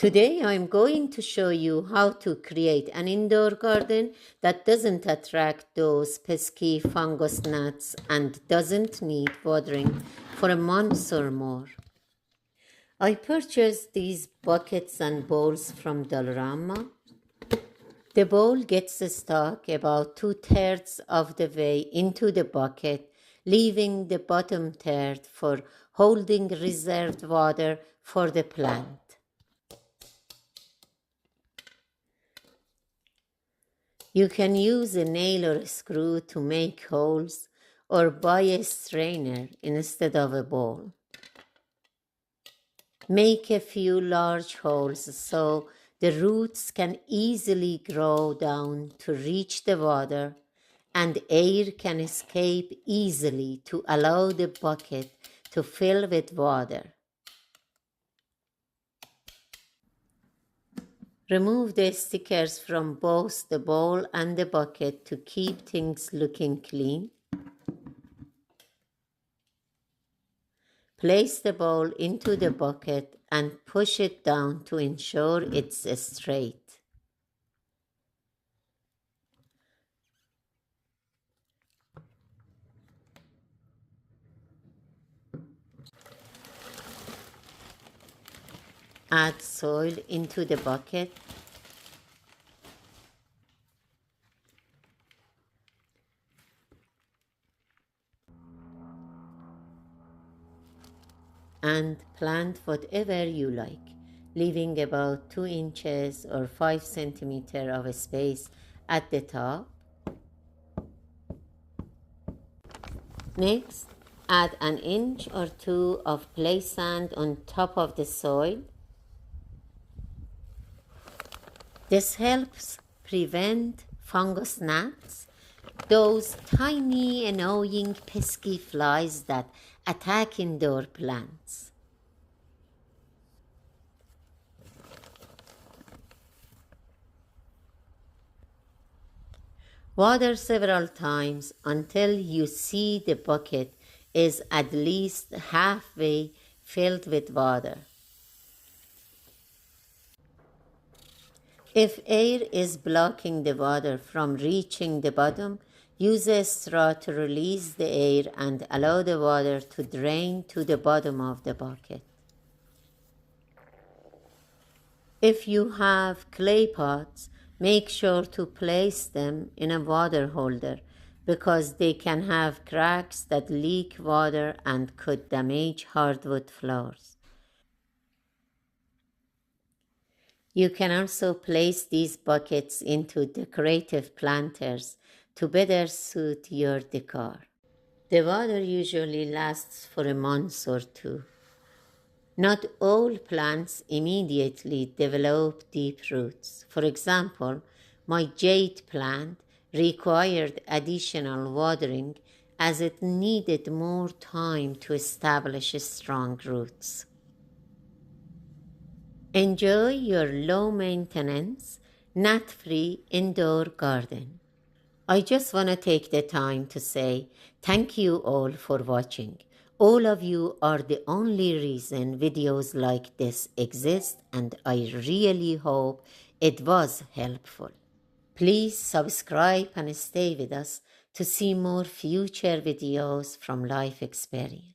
Today I'm going to show you how to create an indoor garden that doesn't attract those pesky fungus gnats and doesn't need watering for a month or more. I purchased these buckets and bowls from Dollarama. The bowl gets stuck about 2/3 of the way into the bucket, leaving the bottom third for holding reserved water for the plant. You can use a nail or a screw to make holes or buy a strainer instead of a bowl. Make a few large holes so the roots can easily grow down to reach the water and air can escape easily to allow the bucket to fill with water. Remove the stickers from both the bowl and the bucket to keep things looking clean. Place the bowl into the bucket and push it down to ensure it's straight. Add soil into the bucket. And plant whatever you like, leaving about 2 inches or 5 centimeters of space at the top. Next, add 1 inch or 2 of play sand on top of the soil. This helps prevent fungus gnats, those tiny annoying pesky flies that attack indoor plants. Water several times until you see the bucket is at least halfway filled with water. If air is blocking the water from reaching the bottom, use a straw to release the air and allow the water to drain to the bottom of the bucket. If you have clay pots, make sure to place them in a water holder because they can have cracks that leak water and could damage hardwood floors. You can also place these buckets into decorative planters to better suit your decor. The water usually lasts for a month or two. Not all plants immediately develop deep roots. For example, my jade plant required additional watering as it needed more time to establish strong roots. Enjoy your low-maintenance, gnat-free indoor garden. I just want to take the time to say thank you all for watching. All of you are the only reason videos like this exist, and I really hope it was helpful. Please subscribe and stay with us to see more future videos from life experience.